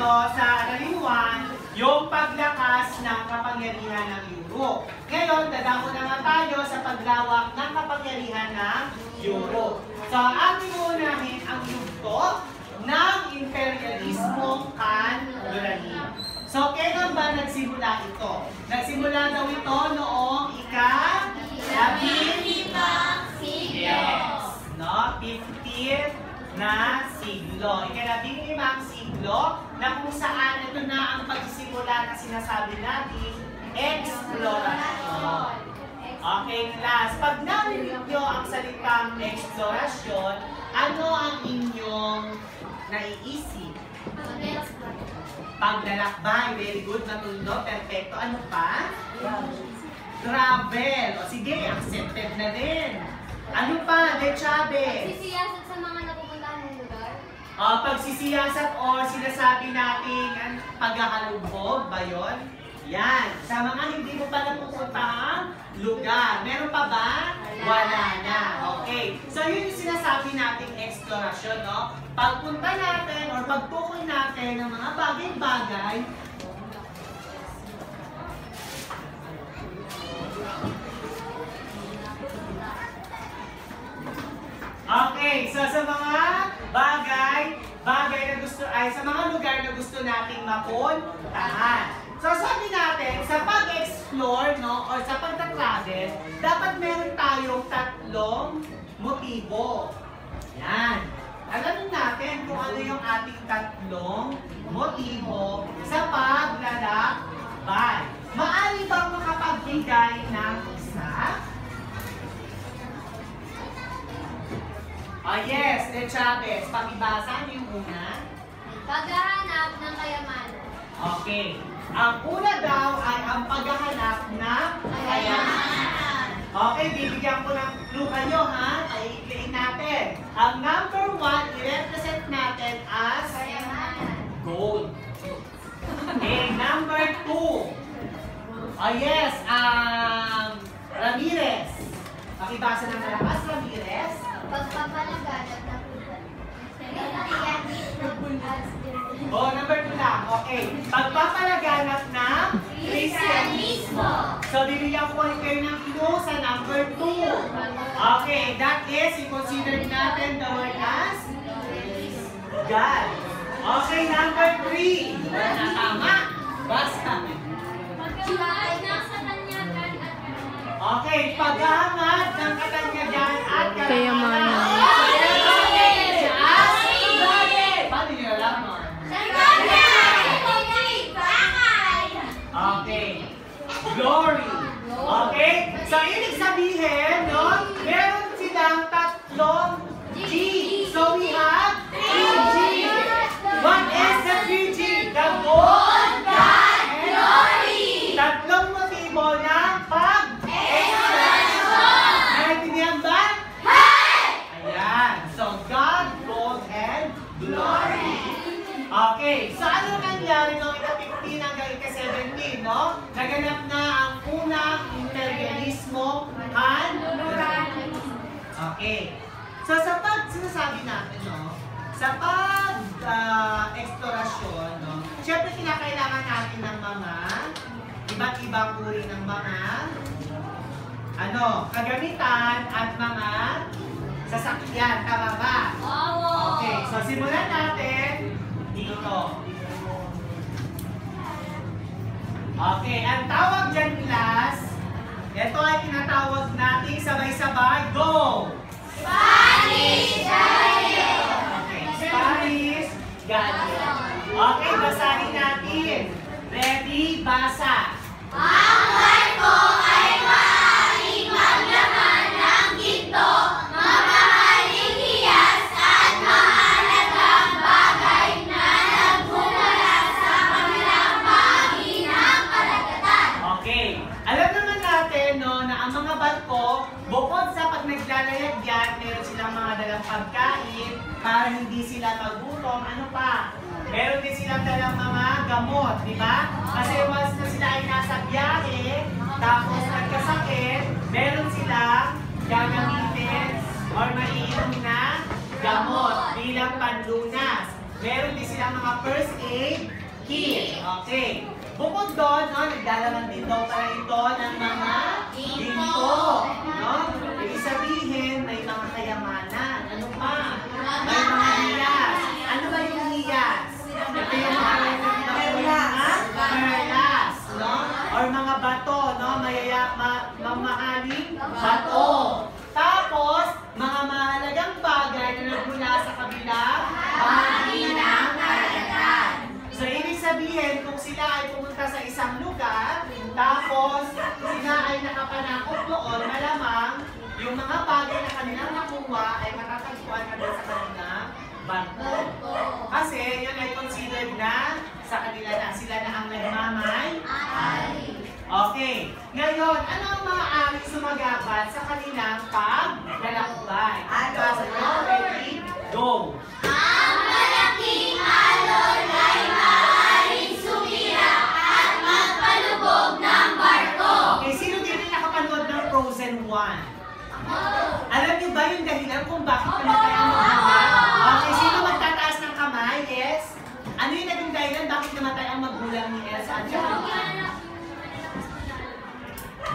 tayo sa Aralin 1, yung paglakas ng kapangyarihan ng Europe. Ngayon, dadako na nga tayo sa paglawak ng kapangyarihan ng Europe. So, ating unahin ang yugto ng imperialismong kan-Uranian. So, kailan ba nagsimula ito? Nagsimula daw ito noong ika-15 Yes. No? 15th na siglo. Ika-15 siglo na kung saan ito na ang pagsisimula na sinasabi natin, eksplorasyon. Okay, class. Pag narinig nyo ang salitang eksplorasyon, ano ang inyong naiisip? Paglalakbay. Very good. Natundo. Perfecto. Ano pa? Travel. O sige, accepted na din. Ano pa? De Chavez. Pagsisiyasat sa mga napupuntahan ng lugar? Pagsisiyasat o sinasabi natin paghahalubog ba yun? Yan. Sa mga hindi mo pa napupuntahang lugar. Meron pa ba? Wala na. Okay. So yun yung sinasabi nating eksplorasyon, no? Pagpunta natin or pagtukoy natin ng mga bagay-bagay, okay, so sa mga bagay na gusto, sa mga lugar na gusto nating mapuntahan. So sabi natin, sa pag-explore, no, or sa pagta-travel, dapat meron tayong tatlong motibo. Yan. Alam natin kung ano yung ating tatlong motibo sa paglalakbay. Maaari bang makapagbigay ng isa? Yes, De Chavez. Pakibasa yung una. Paghahanap ng kayamanan. Okay. Ang una daw ay ang paghahanap ng kayamanan. Okay, bibigyan ko ng clue kayo, ha? Ay-i-play natin. Ang number 1, i-represent natin as gold. Okay, number 2. Yes, Ramirez. Pakibasa ng malakas, Ramirez. Pagpapalaganap ng Number 2 lang. Okay. Pagpapalaganap ng Kristyanismo. So, bibigyan ko ulit kayo ng clue sa number 2. Okay. That is, i-consider natin the word as God. Okay. Number 3. Tama. Basta. Okay. Paghahangat ng katanyagan at kayamanan. Okay. Glory. Okay? So, ibig sabihin, no? Meron silang tatlong G. So, we have 3G. What is the 3G? The gold, God, glory. Tatlong motibo ng pag-expression. Naintindihan ba? Ayan. So, God, gold, and glory. Okay. So, ano nangyari noong ika-15 hanggang ika-17, no? Naganap na ang unang imperialismo kan-Uranian. Okay. So, sa sinasabi natin, no? Sa pag-eksplorasyon, no? Siyempre, kinakailangan natin ng mga iba't ibang uri ng mga kagamitan at mga sasakyan. Tama ba? Okay. So, simulan natin dito. Okay, ang tawag dyan, class, ito ay tinatawag natin sabay-sabay. Go! Spanish Galileo. Okay, Spanish Galileo. Okay, basahin natin. Ready? Basa. Ang barko ay maaaring maglaman ng ginto, mamahaling hiyas at mahalagang bagay na nagmumula sa kanilang mahinang karagatan. Okay. Alam naman natin, no, na ang mga barko, bukod sa pag naglalayag yan, meron silang mga dalang pagkain para hindi sila magutom. Ano pa? Meron din silang dalang mga gamot, di ba? Kasi once na sila ay nasa biyahe, tapos nagkasakit, meron silang gagamitin or maiinom na gamot bilang panlunas. Meron din silang mga first aid kit. Okay. Bukod doon, no, naglalaman din daw pala ito ng mga ginto. No? Ibig sabihin, may mga kayamanan. Ano pa? May mga hiyas. Ano ba yung hiyas? Ito yung mga perlas, no? Or mga bato, no? Mamahaling bato. Tapos, mga mahalagang bagay na nagmula sa kabilang bahagi ng karagatan. So, ibig sabihin, kung sila ay pumunta sa isang lugar, tapos sila ay nakapanakot doon, malamang yung mga bagay na kanilang nakuha ay matatagpuan na doon sa kanilang barko. Kasi yun ay considered na sa kanila na sila na ang nagmamay. Okay. Ngayon, ano ang maaaring sumagabat sa kanilang paglalakbay? Basa nyo, ready, go! Ang malaking alon ay maaaring sumira at magpalubog ng barko. Okay, sino din yung nakapanood ng Frozen 1? Alam niyo ba yung dahilan kung bakit namatay ang magulang? Okay, sino magtataas ng kamay? Yes? Ano yung naging dahilan bakit namatay ang magulang ni Elsa at Anna?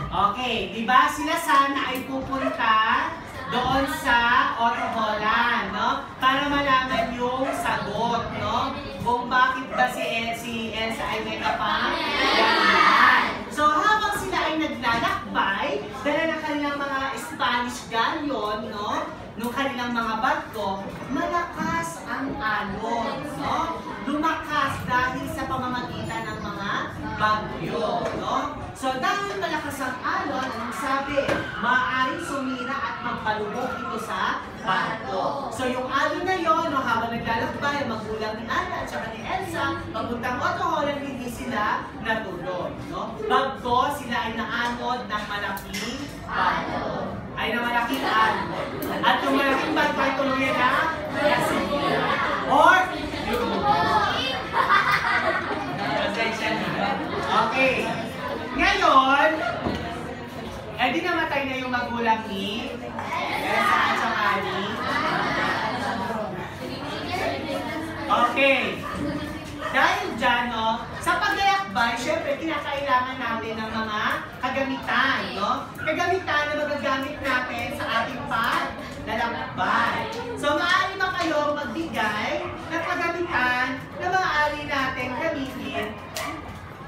Okay, di ba sila sana ay pupunta doon sa Autobolan, no? Para malaman yung sagot, no? Kung bakit ba si Elsa ay may kapangyarihan. So habang sila ay naglalakbay, dala ng kanilang mga Spanish galleon, no? Nung kanilang mga barko, malakas ang alon, no? Lumakas dahil sa pamamagitan ng mga bagyo, no? So dahil malakas ang alon, anong sabi? Maaaring sumira at magpalubog ito sa barko. So yung alon na yon, no, habang naglalakbay, ang magulang ni Anna at saka ni Elsa, papuntang Autobolan, hindi sila natulog, no? Bagko sila ay naanod ng malaking barko. Ay na malaking alon. At yung malaking barko ay tuluyan na nasira. Or, okay. Ngayon, di namatay na yung magulang ni Elsa at saka ni. Okay. Dahil dyan, no, sa paglalakbay, syempre, kinakailangan natin ng mga kagamitan, no? Kagamitan na magagamit natin sa ating paglalakbay. So, maaari ba kayo magbigay ng kagamitan na maaari natin gamitin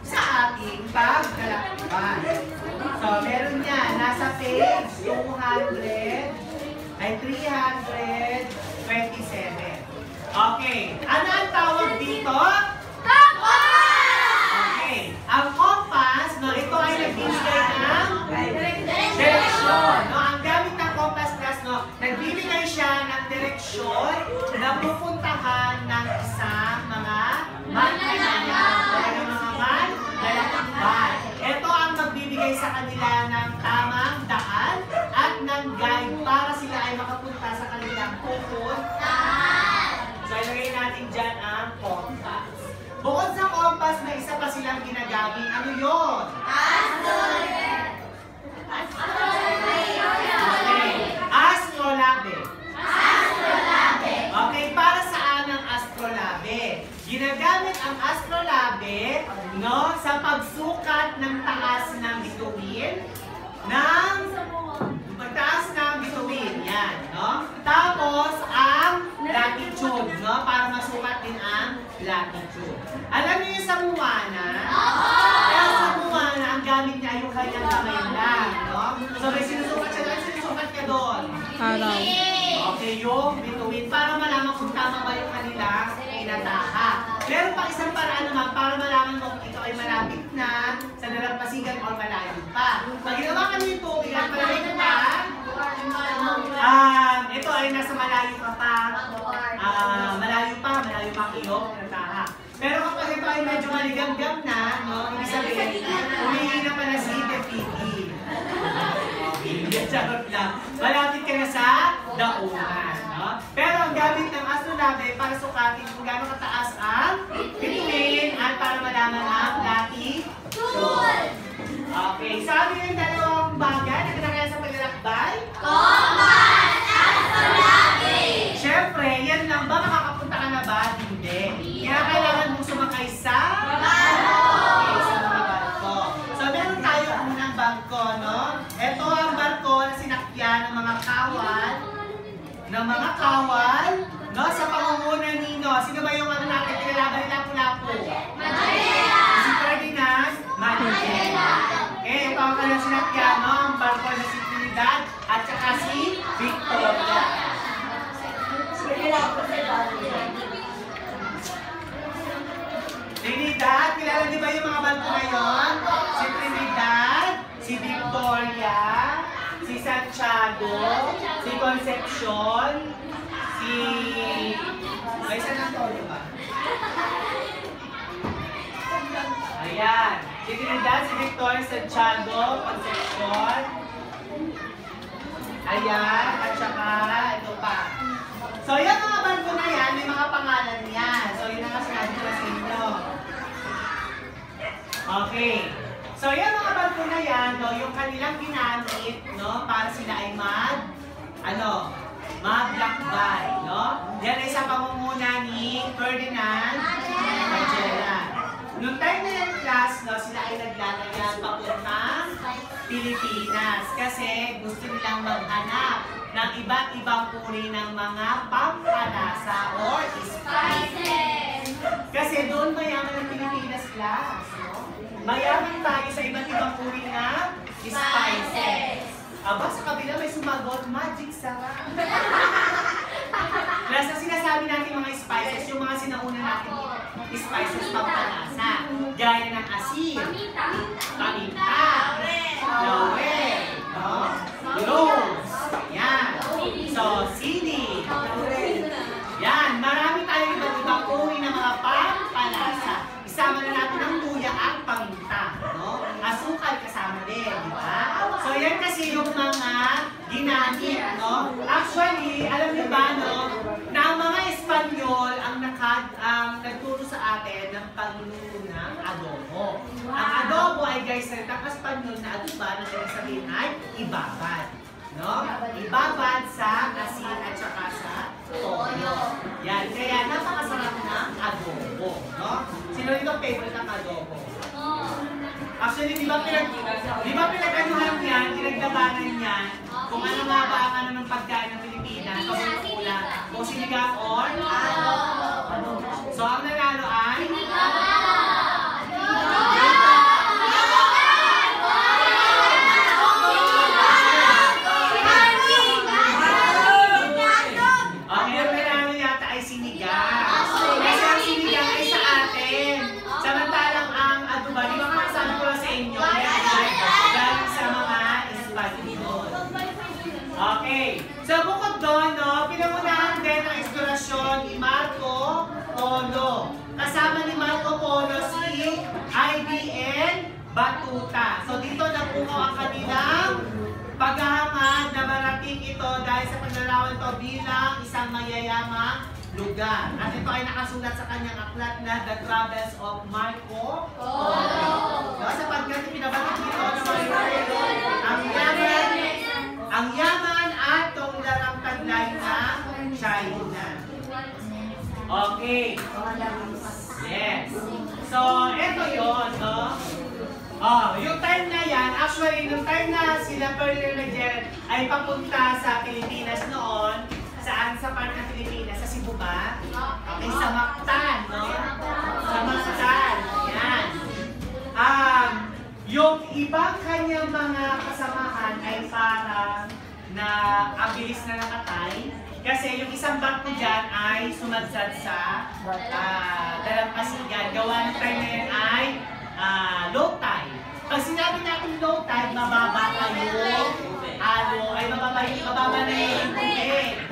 sa ating paglalakbay? So, meron yan. Nasa page 327. Okay. Ano ang tawag dito? Okay. Ang compass, no, ito ay nagbibigay ng direksyon. No? Ang gamit ng compass class, no, nagbibigay siya ng direksyon na pupuntahan ng isang mga manlalakbay. Ito ang magbibigay sa kanila ng tamang daan at ng guide para sila ay makapunta sa kanilang pupuntahan. So, ilagay natin dyan ang compass. Bukod sa compass, may isa pa silang ginagamit. Ano yun? Okay. Astrolabe. Okay, para saan ang astrolabe? Ginagamit ang astrolabe, no, sa pagsukat ng taas ng bituin, ng pagtaas ng bituin, yan, no? Tapos, ang latitude, no? Para masukat din ang latitude. Alam niyo yung sa Moana? Kaya sa Moana, ang gamit niya yung kanyang kamay lang, no? So, may sinusukat siya doon, sinusukat ka doon. Araw. Okay, yung bituin, para malaman kung tama ba yung kanilang inataha. Meron pa isang paraan naman para malaman mo kung ito ay malapit na sa dalampasigan o malayo pa. Pag ginawa ka ng tubig at malayo pa, ito ay nasa malayo ka pa. Malayo pa ang iyong inataha. Pero kapag ito ay medyo maligam-gam na, no, ibig sabihin, humihingi na pala si Tefiti. Okay, charot lang. Malapit ka na sa daungan. No? Pero ang gamit ng astrolabe para sukatin kung gaano kataas ang bituin at para malaman ang latitude. Okay, sabi yung dalawang bagay na kinakaya sa paglalakbay? Compass! Astrolabe! Siyempre, yan lang ba? Makakapunta ka na ba? Hindi. Trinidad at saka si Victoria. Trinidad, kilala niyo ba yung mga barko na yun? Si Trinidad, si Victoria, si Santiago, si Concepcion, si... May isa na to, di ba? Ayan. Si Trinidad, si Victoria, Santiago, Concepcion. Ayan. At saka, ito pa. So, yung mga barko na yan, may mga pangalan yan. So, yun ang sinabi ko sa inyo. Okay. So, yung mga barko na yan, no, yung kanilang ginamit, no, para sila ay maglakbay, no? Yan ay sa pamumuna ni Ferdinand Magellan. Noong time na yan, class, no, sila ay naglalagyan papuntang Pilipinas kasi gusto nilang maghanap ng iba't ibang uri ng mga pampalasa or spices. Kasi doon mayaman ang Pilipinas, class, no? Mayaman tayo sa iba't ibang uri ng spices. Aba, sa kabila may sumagot, magic sarap. Plus, ang sinasabi natin mga spices, yung mga sinauna natin spices pampalasa. Gaya ng asin, paminta, laurel, rose, yan. So, sili. Yan, marami tayong iba't ibang uri ng mga pampalasa. Isama na natin ang luya at paminta, no? Asukal kasama din, di ba? So, yan kasi yung mga ginamit, no? Actually, alam niyo ba, no? Na ang mga Espanyol ang nagturo sa atin ng pagluluto ng adobo. Ang adobo ay guys, sa Espanyol na adobo na sabihin ay ibabad. No? Ibabad sa asin at saka sa toyo. Yan, kaya napakasarap ng adobo. No? Sino dito favorite ng adobo? Actually, di ba pinag-anuhan yan, pinaglabanan yan, kung ano nga ba ang ano ng pagkain ng Pilipinas, pagkukulang, kung sinigang or adobo. So, ang nanalo ay? Okay. So, bukod doon, no, pinangunahan din ang eksplorasyon ni Marco Polo. Kasama ni Marco Polo si IBN Batuta. So, dito napukaw ang kanilang paghahangad na marating ito dahil sa paglarawan ito bilang isang mayayamang lugar. At ito ay nakasulat sa kanyang aklat na The Travels of Marco Polo. No, sapagkat pinabanggit dito na ang yaman at tunglarang taglay ng China. Okay. Yes. So, eto yun, no? Yung time na yan, actually, yung time na sila Ferdinand Magellan ay papunta sa Pilipinas noon, saan sa part ng Pilipinas? Sa Cebu ba? Okay, sa Mactan, no? Sa Mactan. Yan. Yung ibang kanyang mga kasamahan ay parang na ang bilis na nakatay. Kasi yung isang barko dyan ay sumadsad sa dalampasigan. Gawa ng time na yan ay low tide. Pag sinabi natin low tide, mababa kayo. Mababa na yung tubig.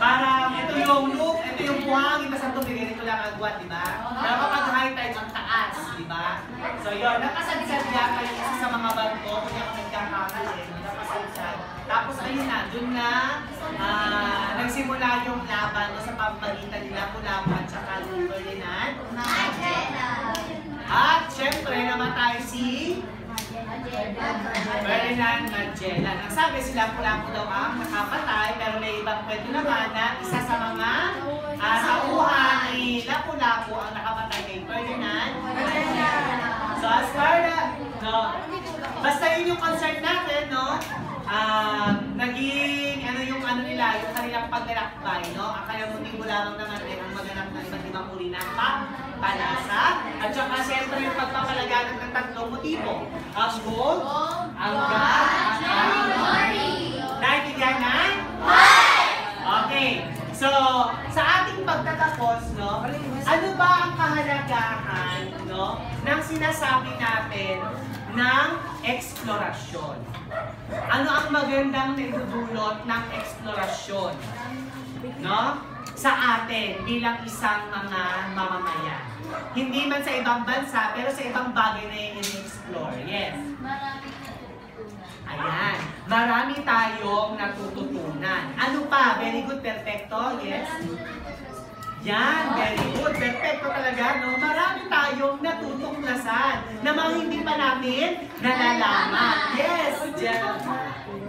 Parang ito yung loop, ito yung buhangin, basta tubig, ito lang agwat, di ba? Pero kapag high tide, ang taas, di ba? So yun, nakasadsad yan kayo isa sa mga barko, kung ako nagkakamali, nakasadsad. Tapos ayun na, dun na nagsimula yung laban sa pamagitan nila Lapu-Lapu at saka Ferdinand Magellan. At syempre namatay si Ferdinand Magellan. Ang sabi sila Lapu-Lapu daw ang nakapatay, pero may ibang kwento naman na isa sa mga tauhan ni Lapu-Lapu ang nakapatay kay Ferdinand Magellan. So as far na, no, basta yun yung concert natin, no? Naging yung nila, yung kanilang paglalakbay, no? Ang kaya muling lamang naman din ang maganap ng iba't ibang uri ng pampalasa, at saka siyempre yung pagpapalaganap ng tatlong motibo. Ang gold, ang God, at ang glory. Naintindihan na? Okay. So, sa ating pagtatapos, no, ano ba ang kahalagahan, no, ng sinasabi natin ng eksplorasyon? Ano ang magandang naidudulot ng eksplorasyon, no, sa atin bilang isang mga mamamayan? Hindi man sa ibang bansa, pero sa ibang bagay na i-explore. Yes. Ayan. Marami tayong natututunan. Ano pa? Very good, perfecto. Yes. Yan, very good. Perfecto talaga, no? Marami tayong natutuklasan na mga hindi pa namin nalalaman. Yes, Jen.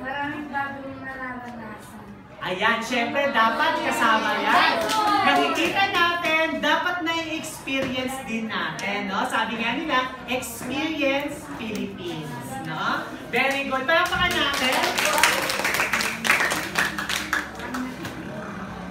Maraming bagong nararanasan. Ayan, syempre dapat kasama yan. Nakikita natin, dapat na-experience din natin, no? Sabi nga nila, experience Philippines.